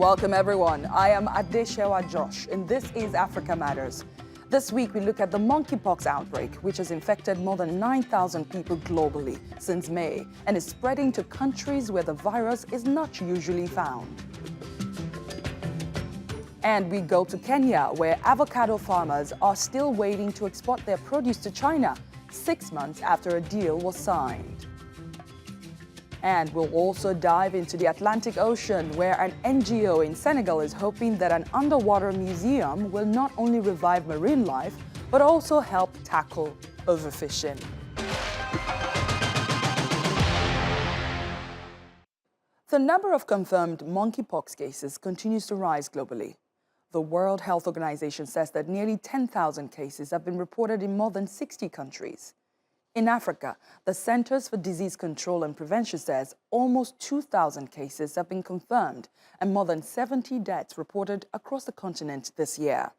Welcome everyone. I am Adeshewa Josh and this is Africa Matters. This week we look at the monkeypox outbreak, which has infected more than 9,000 people globally since May and is spreading to countries where the virus is not usually found. And we go to Kenya, where avocado farmers are still waiting to export their produce to China 6 months after a deal was signed. And we'll also dive into the Atlantic Ocean, where an NGO in Senegal is hoping that an underwater museum will not only revive marine life, but also help tackle overfishing. The number of confirmed monkeypox cases continues to rise globally. The World Health Organization says that nearly 10,000 cases have been reported in more than 60 countries. In Africa, the Centers for Disease Control and Prevention says almost 2,000 cases have been confirmed and more than 70 deaths reported across the continent this year.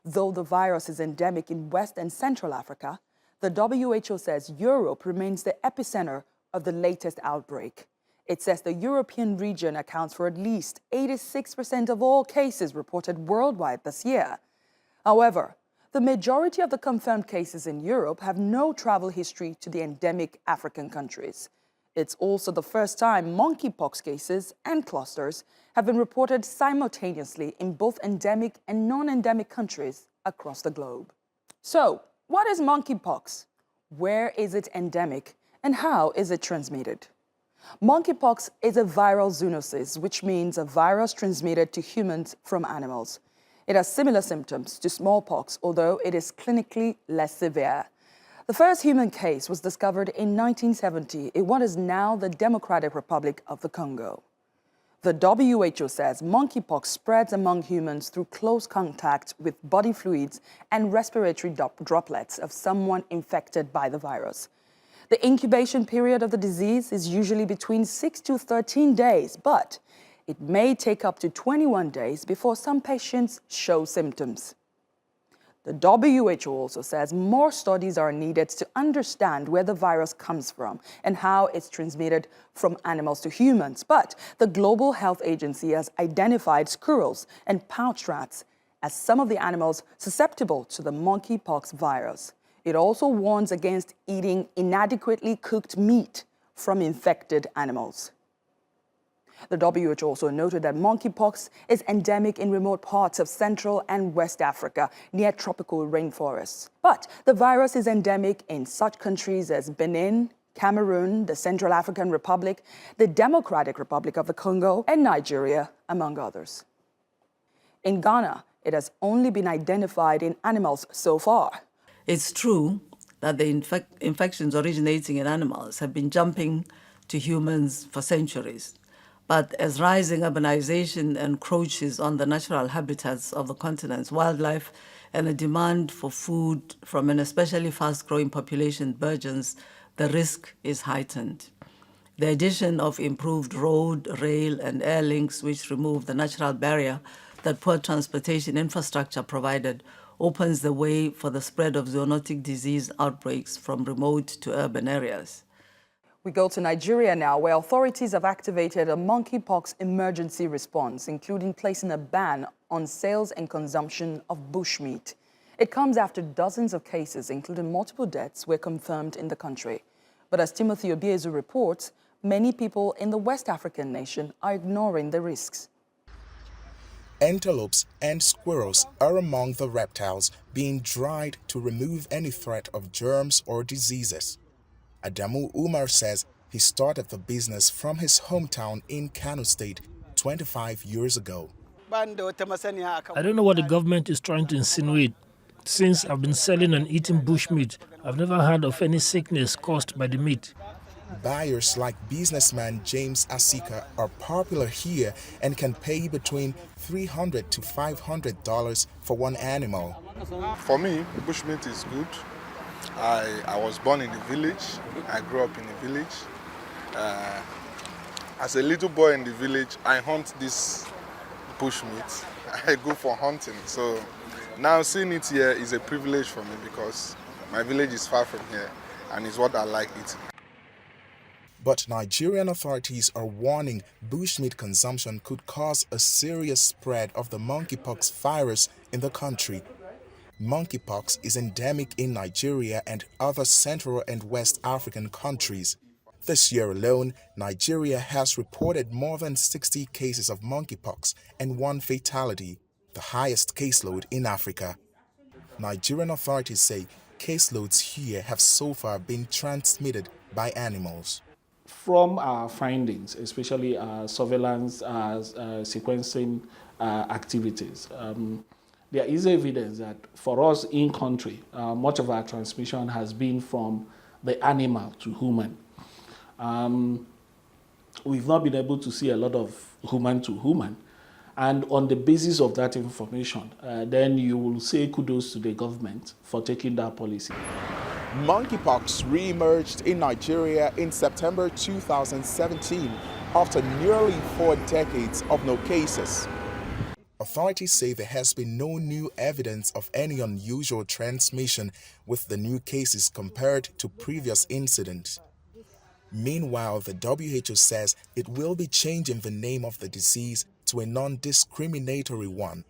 Though the virus is endemic in West and Central Africa, the WHO says Europe remains the epicenter of the latest outbreak. It says the European region accounts for at least 86% of all cases reported worldwide this year. However, the majority of the confirmed cases in Europe have no travel history to the endemic African countries. It's also the first time monkeypox cases and clusters have been reported simultaneously in both endemic and non-endemic countries across the globe. So, what is monkeypox? Where is it endemic? And how is it transmitted? Monkeypox is a viral zoonosis, which means a virus transmitted to humans from animals. It has similar symptoms to smallpox, although it is clinically less severe. The first human case was discovered in 1970 in what is now the Democratic Republic of the Congo. The WHO says monkeypox spreads among humans through close contact with body fluids and respiratory droplets of someone infected by the virus. The incubation period of the disease is usually between 6 to 13 days, but it may take up to 21 days before some patients show symptoms. The WHO also says more studies are needed to understand where the virus comes from and how it's transmitted from animals to humans. But the Global Health Agency has identified squirrels and pouched rats as some of the animals susceptible to the monkeypox virus. It also warns against eating inadequately cooked meat from infected animals. The WHO also noted that monkeypox is endemic in remote parts of Central and West Africa, near tropical rainforests. But the virus is endemic in such countries as Benin, Cameroon, the Central African Republic, the Democratic Republic of the Congo, and Nigeria, among others. In Ghana, it has only been identified in animals so far. It's true that the infections originating in animals have been jumping to humans for centuries. But as rising urbanization encroaches on the natural habitats of the continent's wildlife and a demand for food from an especially fast-growing population burgeons, the risk is heightened. The addition of improved road, rail, and air links, which remove the natural barrier that poor transportation infrastructure provided, opens the way for the spread of zoonotic disease outbreaks from remote to urban areas. We go to Nigeria now, where authorities have activated a monkeypox emergency response, including placing a ban on sales and consumption of bushmeat. It comes after dozens of cases, including multiple deaths, were confirmed in the country. But as Timothy Obiezu reports, many people in the West African nation are ignoring the risks. Antelopes and squirrels are among the reptiles being dried to remove any threat of germs or diseases. Adamu Umar says he started the business from his hometown in Kano State 25 years ago. I don't know what the government is trying to insinuate. Since I've been selling and eating bushmeat, I've never heard of any sickness caused by the meat. Buyers like businessman James Asika are popular here and can pay between $300 to $500 for one animal. For me, bushmeat is good. I was born in the village. I grew up in the village. As a little boy in the village, I hunt this bushmeat. I go for hunting. So now seeing it here is a privilege for me because my village is far from here and it's what I like eating. But Nigerian authorities are warning bushmeat consumption could cause a serious spread of the monkeypox virus in the country. Monkeypox is endemic in Nigeria and other Central and West African countries. This year alone, Nigeria has reported more than 60 cases of monkeypox and 1 fatality, the highest caseload in Africa. Nigerian authorities say caseloads here have so far been transmitted by animals. From our findings, especially surveillance sequencing activities, there is evidence that for us in country, much of our transmission has been from the animal to human. We've not been able to see a lot of human to human. And on the basis of that information, then you will say kudos to the government for taking that policy. Monkeypox re-emerged in Nigeria in September 2017 after nearly 4 decades of no cases. Authorities say there has been no new evidence of any unusual transmission with the new cases compared to previous incidents. Meanwhile, the WHO says it will be changing the name of the disease to a non-discriminatory one.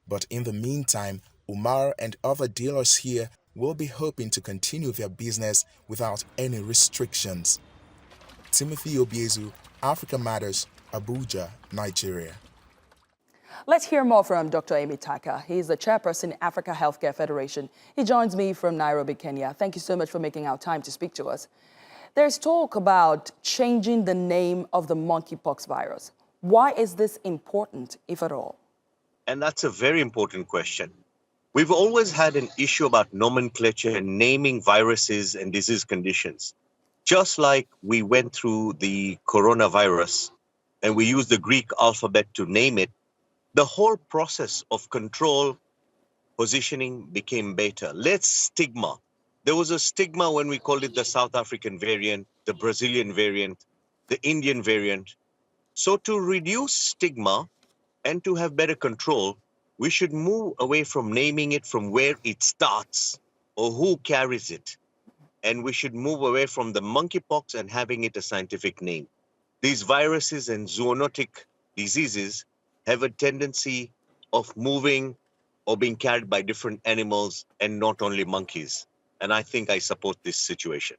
But in the meantime, Umar and other dealers here will be hoping to continue their business without any restrictions. Timothy Obiezu, Africa Matters, Abuja, Nigeria. Let's hear more from Dr. Amit Thakker. He is the chairperson, Africa Healthcare Federation. He joins me from Nairobi, Kenya. Thank you so much for making our time to speak to us. There's talk about changing the name of the monkeypox virus. Why is this important, if at all? And that's a very important question. We've always had an issue about nomenclature and naming viruses and disease conditions. Just like we went through the coronavirus and we used the Greek alphabet to name it, the whole process of control, positioning became better. Less stigma. There was a stigma when we called it the South African variant, the Brazilian variant, the Indian variant. So to reduce stigma and to have better control, we should move away from naming it from where it starts or who carries it. And we should move away from the monkeypox and having it a scientific name. These viruses and zoonotic diseases have a tendency of moving or being carried by different animals and not only monkeys. And I think I support this situation.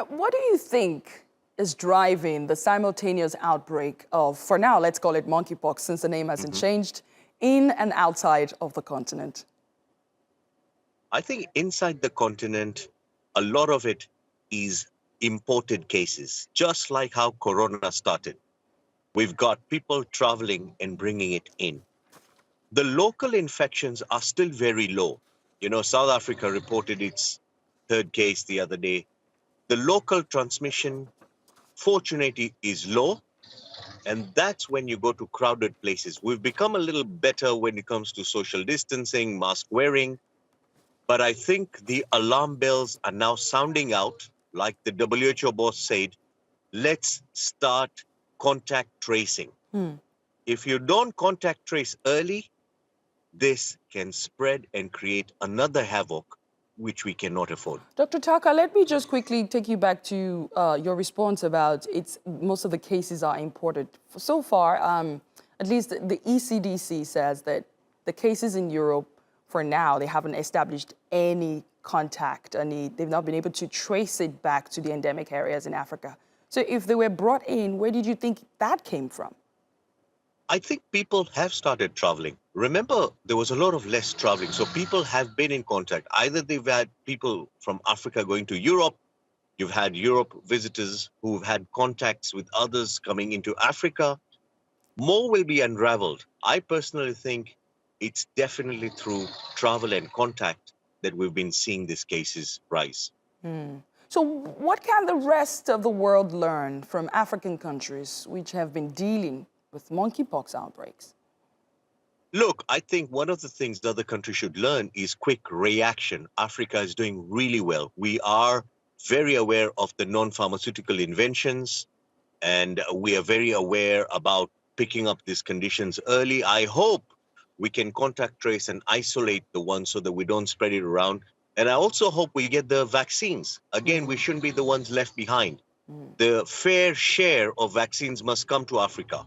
What do you think is driving the simultaneous outbreak of, for now, let's call it monkeypox, since the name hasn't changed, in and outside of the continent? I think inside the continent, a lot of it is imported cases, just like how Corona started. We've got people traveling and bringing it in. The local infections are still very low. You know, South Africa reported its 3rd case the other day. The local transmission, fortunately, is low. And that's when you go to crowded places. We've become a little better when it comes to social distancing, mask wearing. But I think the alarm bells are now sounding out. Like the WHO boss said, let's start contact tracing. If you don't contact trace early, this can spread and create another havoc, which we cannot afford. Dr. Thakker, let me just quickly take you back to your response about most of the cases are imported. So far, at least the ECDC says that the cases in Europe, for now, they haven't established any contact, they've not been able to trace it back to the endemic areas in Africa. So if they were brought in, where did you think that came from? I think people have started traveling. Remember, there was a lot of less traveling. So people have been in contact. Either they've had people from Africa going to Europe. You've had Europe visitors who've had contacts with others coming into Africa. More will be unraveled. I personally think it's definitely through travel and contact that we've been seeing these cases rise. So what can the rest of the world learn from African countries which have been dealing with monkeypox outbreaks? Look, I think one of the things the other countries should learn is quick reaction. Africa is doing really well. We are very aware of the non-pharmaceutical inventions, and we are very aware about picking up these conditions early. I hope we can contact trace and isolate the ones so that we don't spread it around. And I also hope we get the vaccines. Again, we shouldn't be the ones left behind. the fair share of vaccines must come to Africa.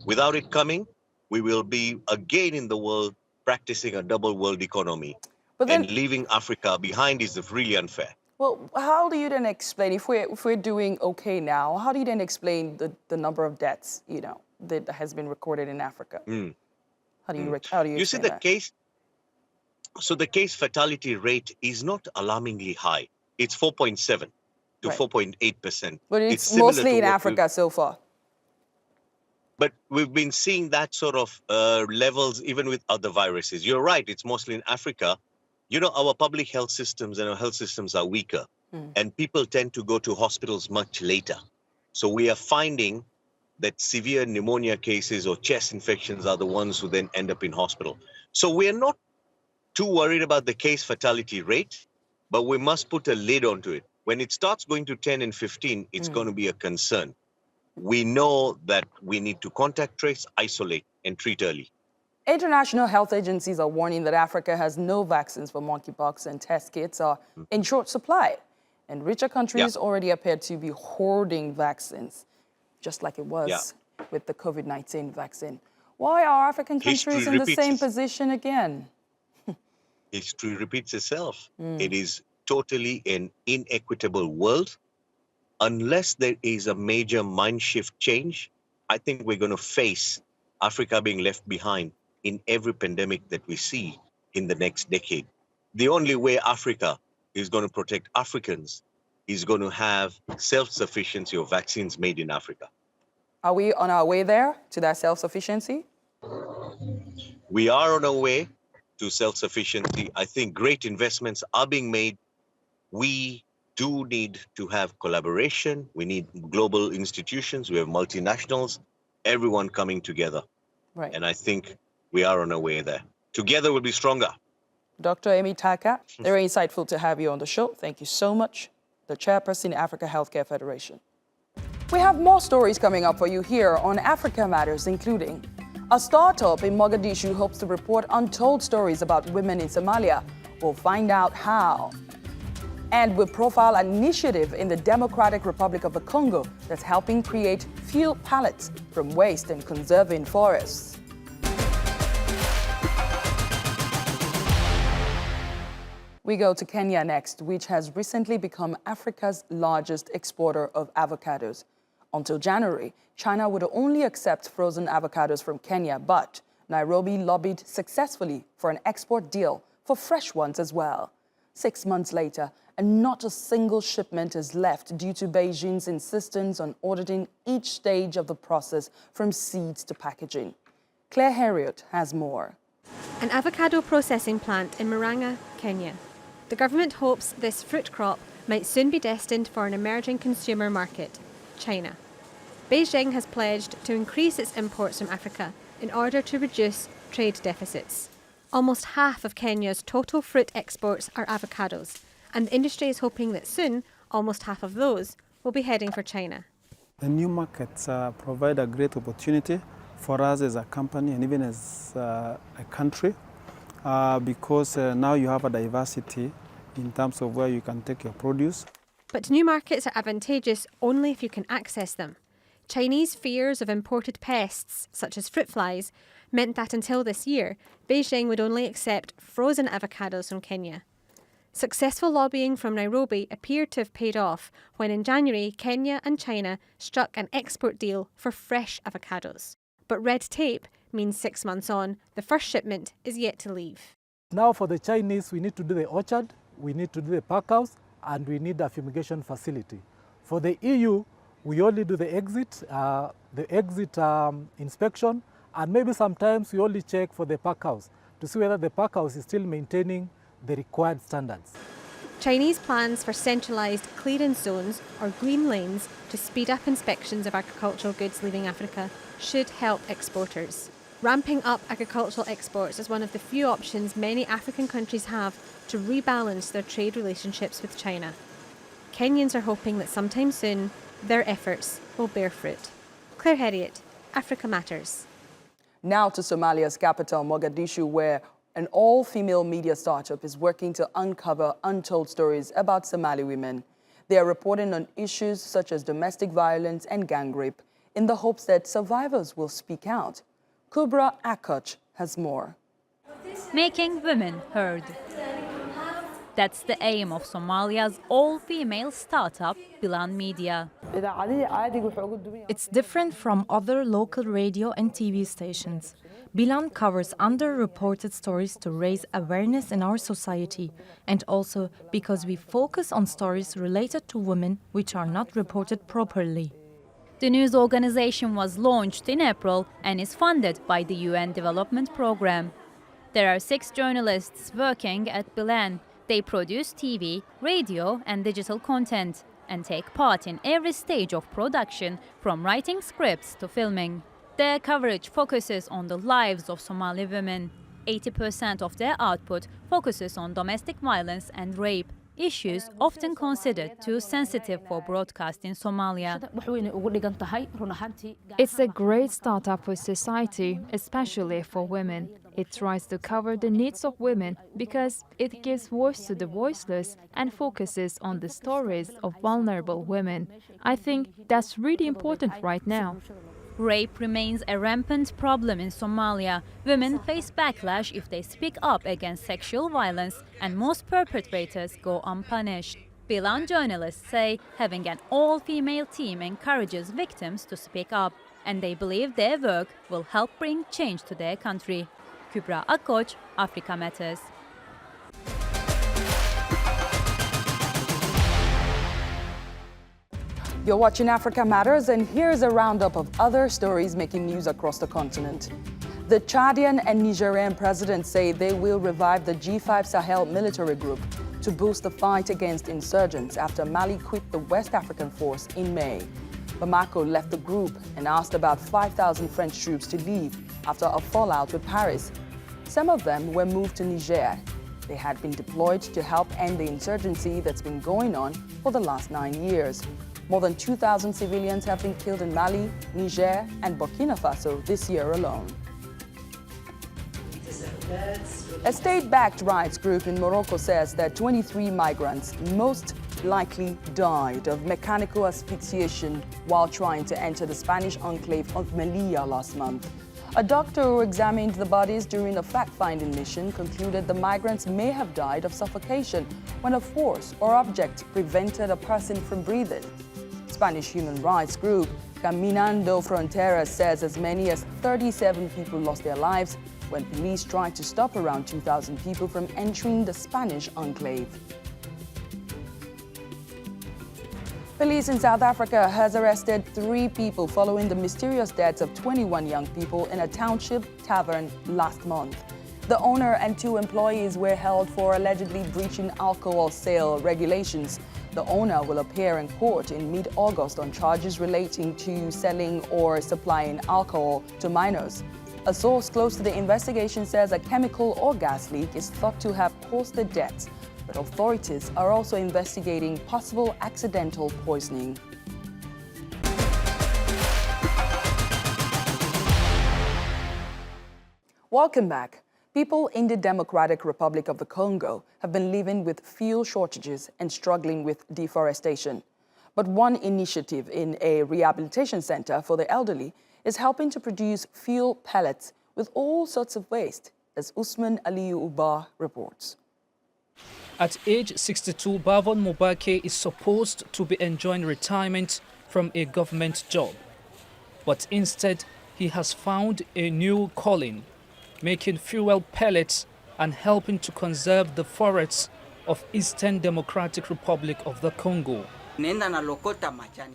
Without it coming, we will be again in the world practicing a double world economy. But then, and leaving Africa behind is really unfair. well, how do you then explain, if we're doing okay now, how do you then explain the number of deaths, you know, that has been recorded in Africa? How do you You see, explain the that? the case fatality rate is not alarmingly high. It's 4.7 to Right. 4.8%. But it's similar mostly to in what Africa so far. But we've been seeing that sort of levels even with other viruses. You're right, it's mostly in Africa. You know, our public health systems and our health systems are weaker, and people tend to go to hospitals much later. So we are finding that severe pneumonia cases or chest infections are the ones who then end up in hospital. So we're not too worried about the case fatality rate, but we must put a lid onto it. When it starts going to 10 and 15, it's going to be a concern. We know that we need to contact trace, isolate, and treat early. International health agencies are warning that Africa has no vaccines for monkeypox and test kits are in short supply. And richer countries already appear to be hoarding vaccines, just like it was with the COVID-19 vaccine. Why are African countries in the same position again? History repeats itself. It is totally an inequitable world. Unless there is a major mind shift change, I think we're going to face Africa being left behind in every pandemic that we see in the next decade. The only way Africa is going to protect Africans is going to have self-sufficiency of vaccines made in Africa. Are we on our way there to that self-sufficiency? We are on our way to self-sufficiency. I think great investments are being made. We do need to have collaboration. We need global institutions. We have multinationals, everyone coming together. Right. And I think we are on our way there. Together we'll be stronger. Dr. Amit Thakker, very insightful to have you on the show. Thank you so much. The chairperson, Africa Healthcare Federation. We have more stories coming up for you here on Africa Matters, including a startup in Mogadishu hopes to report untold stories about women in Somalia. We'll find out how. And we'll profile an initiative in the Democratic Republic of the Congo that's helping create fuel pellets from waste and conserving forests. We go to Kenya next, which has recently become Africa's largest exporter of avocados. Until January, China would only accept frozen avocados from Kenya, but Nairobi lobbied successfully for an export deal for fresh ones as well. 6 months later, and not a single shipment is left due to Beijing's insistence on auditing each stage of the process from seeds to packaging. Claire Herriot has more. An avocado processing plant in Murang'a, Kenya. The government hopes this fruit crop might soon be destined for an emerging consumer market, China. Beijing has pledged to increase its imports from Africa in order to reduce trade deficits. Almost half of Kenya's total fruit exports are avocados, and the industry is hoping that soon, almost half of those will be heading for China. The new markets provide a great opportunity for us as a company and even as a country because now you have a diversity in terms of where you can take your produce. But new markets are advantageous only if you can access them. Chinese fears of imported pests, such as fruit flies, meant that until this year, Beijing would only accept frozen avocados from Kenya. Successful lobbying from Nairobi appeared to have paid off when in January, Kenya and China struck an export deal for fresh avocados. But red tape means 6 months on, the first shipment is yet to leave. Now for the Chinese, we need to do the orchard, we need to do the pack house, and we need a fumigation facility. For the EU, we only do the exit inspection, and maybe sometimes we only check for the pack house to see whether the pack house is still maintaining the required standards. Chinese plans for centralised clearance zones or green lanes to speed up inspections of agricultural goods leaving Africa should help exporters. Ramping up agricultural exports is one of the few options many African countries have to rebalance their trade relationships with China. Kenyans are hoping that sometime soon their efforts will bear fruit. Claire Herriot, Africa Matters. Now to Somalia's capital, Mogadishu, where an all-female media startup is working to uncover untold stories about Somali women. They are reporting on issues such as domestic violence and gang rape in the hopes that survivors will speak out. Kubra Akoch has more. Making women heard. That's the aim of Somalia's all-female startup, Bilan Media. It's different from other local radio and TV stations. Bilan covers underreported stories to raise awareness in our society, and also because we focus on stories related to women which are not reported properly. The news organization was launched in April and is funded by the UN Development Programme. There are 6 journalists working at Bilan. They produce TV, radio and digital content and take part in every stage of production, from writing scripts to filming. Their coverage focuses on the lives of Somali women. 80% of their output focuses on domestic violence and rape, issues often considered too sensitive for broadcast in Somalia. It's a great startup for society, especially for women. It tries to cover the needs of women because it gives voice to the voiceless and focuses on the stories of vulnerable women. I think that's really important right now. Rape remains a rampant problem in Somalia. Women face backlash if they speak up against sexual violence, and most perpetrators go unpunished. Bilan journalists say having an all-female team encourages victims to speak up, and they believe their work will help bring change to their country. Kubra Akoch, Africa Matters. You're watching Africa Matters, and here's a roundup of other stories making news across the continent. The Chadian and Nigerian presidents say they will revive the G5 Sahel military group to boost the fight against insurgents after Mali quit the West African force in May. Bamako left the group and asked about 5,000 French troops to leave after a fallout with Paris. Some of them were moved to Niger. They had been deployed to help end the insurgency that's been going on for the last 9 years. More than 2,000 civilians have been killed in Mali, Niger, and Burkina Faso this year alone. A state-backed rights group in Morocco says that 23 migrants most likely died of mechanical asphyxiation while trying to enter the Spanish enclave of Melilla last month. A doctor who examined the bodies during a fact-finding mission concluded the migrants may have died of suffocation when a force or object prevented a person from breathing. Spanish human rights group Caminando Fronteras says as many as 37 people lost their lives when police tried to stop around 2,000 people from entering the Spanish enclave. Police in South Africa has arrested 3 people following the mysterious deaths of 21 young people in a township tavern last month. The owner and 2 employees were held for allegedly breaching alcohol sale regulations. The owner will appear in court in mid-August on charges relating to selling or supplying alcohol to minors. A source close to the investigation says a chemical or gas leak is thought to have caused the deaths, but authorities are also investigating possible accidental poisoning. Welcome back. People in the Democratic Republic of the Congo have been living with fuel shortages and struggling with deforestation. But one initiative in a rehabilitation center for the elderly is helping to produce fuel pellets with all sorts of waste, as Usman Aliyu Uba reports. At age 62, Bavon Mubake is supposed to be enjoying retirement from a government job. But instead, he has found a new calling, making fuel pellets and helping to conserve the forests of Eastern Democratic Republic of the Congo.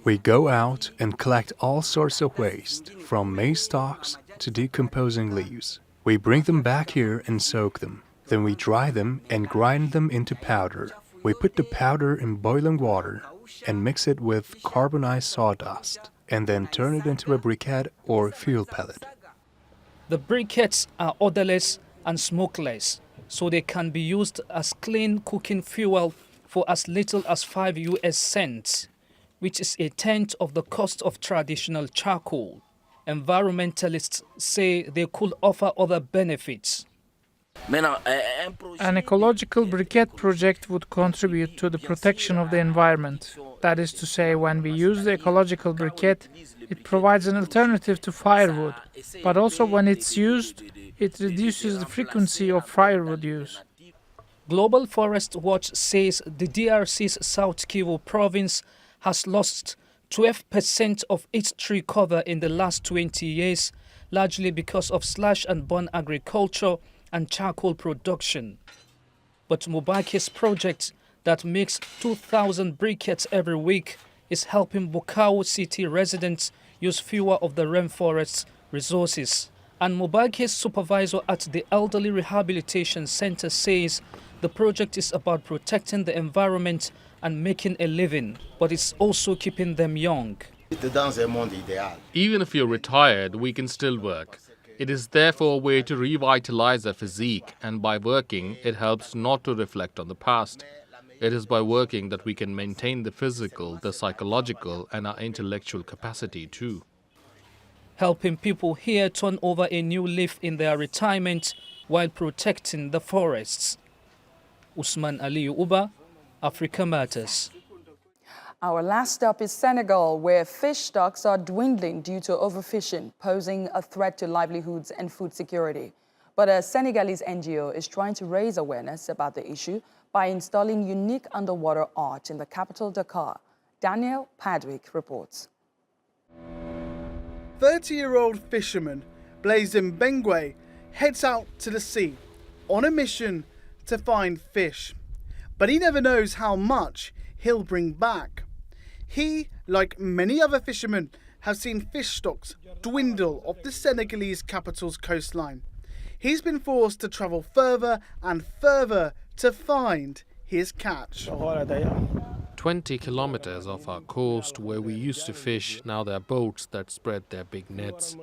We go out and collect all sorts of waste, from maize stalks to decomposing leaves. We bring them back here and soak them. Then we dry them and grind them into powder. We put the powder in boiling water and mix it with carbonized sawdust, and then turn it into a briquette or fuel pellet. The briquettes are odorless and smokeless, so they can be used as clean cooking fuel for as little as 5 US cents, which is a tenth of the cost of traditional charcoal. Environmentalists say they could offer other benefits. An ecological briquette project would contribute to the protection of the environment. That is to say, when we use the ecological briquette, it provides an alternative to firewood, but also when it's used, it reduces the frequency of firewood use. Global Forest Watch says the DRC's South Kivu province has lost 12% of its tree cover in the last 20 years, largely because of slash-and-burn agriculture and charcoal production. But Mubake's project that makes 2,000 briquettes every week is helping Bukavu city residents use fewer of the rainforest's resources. And Mubake's supervisor at the Elderly Rehabilitation Center says the project is about protecting the environment and making a living, but it's also keeping them young. Even if you're retired, we can still work. It is therefore a way to revitalize our physique, and by working, it helps not to reflect on the past. It is by working that we can maintain the physical, the psychological, and our intellectual capacity too. Helping people here turn over a new leaf in their retirement while protecting the forests. Usman Aliyu Uba, Africa Matters. Our last stop is Senegal, where fish stocks are dwindling due to overfishing, posing a threat to livelihoods and food security. But a Senegalese NGO is trying to raise awareness about the issue by installing unique underwater art in the capital, Dakar. Daniel Padwick reports. 30-year-old fisherman Blaise Mbengwe heads out to the sea on a mission to find fish. But he never knows how much he'll bring back. He, like many other fishermen, have seen fish stocks dwindle off the Senegalese capital's coastline. He's been forced to travel further and further to find his catch. 20 kilometers off our coast where we used to fish, now there are boats that spread their big nets.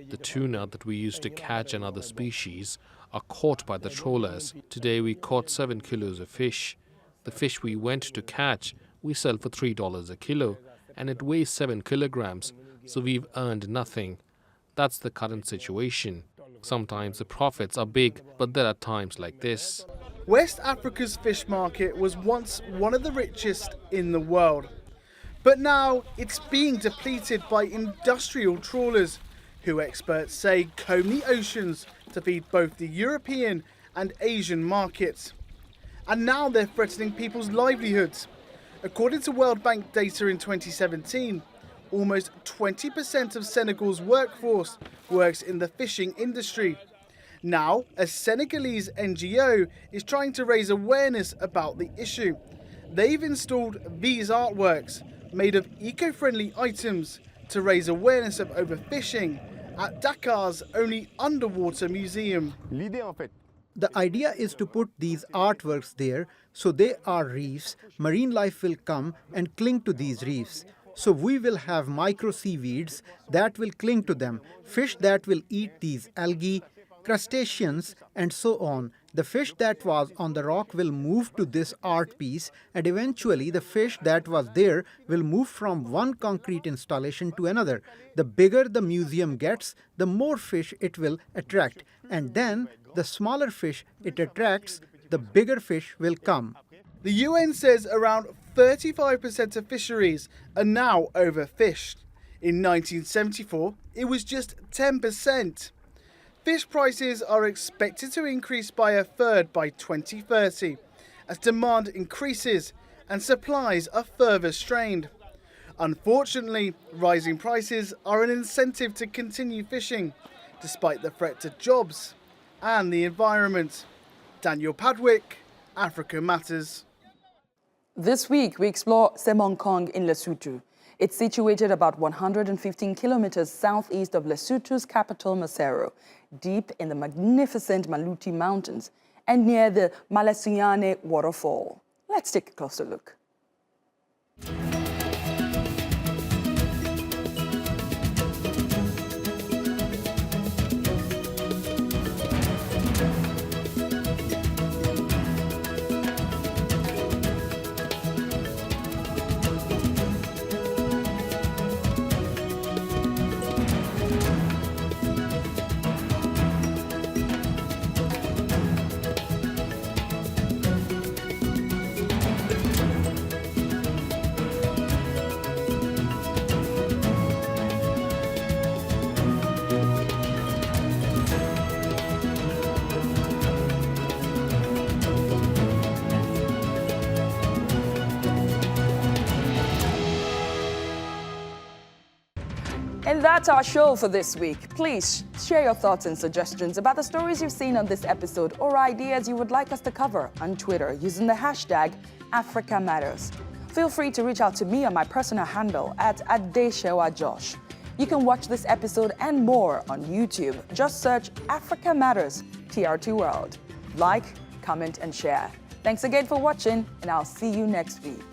The tuna that we used to catch and other species are caught by the trawlers. Today we caught 7 kilos of fish. The fish we went to catch, we sell for $3 a kilo, and it weighs 7 kilograms, so we've earned nothing. That's the current situation. Sometimes the profits are big, but there are times like this. West Africa's fish market was once one of the richest in the world. But now it's being depleted by industrial trawlers, who experts say comb the oceans to feed both the European and Asian markets. And now they're threatening people's livelihoods. According to World Bank data in 2017, almost 20% of Senegal's workforce works in the fishing industry. Now, a Senegalese NGO is trying to raise awareness about the issue. They've installed these artworks, made of eco-friendly items, to raise awareness of overfishing at Dakar's only underwater museum. The idea is to put these artworks there, so they are reefs. Marine life will come and cling to these reefs. So we will have micro seaweeds that will cling to them, fish that will eat these algae, crustaceans, and so on. The fish that was on the rock will move to this art piece, and eventually the fish that was there will move from one concrete installation to another. The bigger the museum gets, the more fish it will attract, and then the smaller fish it attracts, the bigger fish will come. The UN says around 35% of fisheries are now overfished. In 1974, it was just 10%. Fish prices are expected to increase by a third by 2030 as demand increases and supplies are further strained. Unfortunately, rising prices are an incentive to continue fishing, despite the threat to jobs and the environment. Daniel Padwick, Africa Matters. This week, we explore Semonkong in Lesotho. It's situated about 115 kilometers southeast of Lesotho's capital, Maseru, deep in the magnificent Maluti Mountains and near the Malasiane waterfall. Let's take a closer look. That's our show for this week. Please share your thoughts and suggestions about the stories you've seen on this episode or ideas you would like us to cover on Twitter using the hashtag #AfricaMatters. Feel free to reach out to me on my personal handle at @DeshewaJosh. You can watch this episode and more on YouTube. Just search Africa Matters TRT World. Like, comment, and share. Thanks again for watching, and I'll see you next week.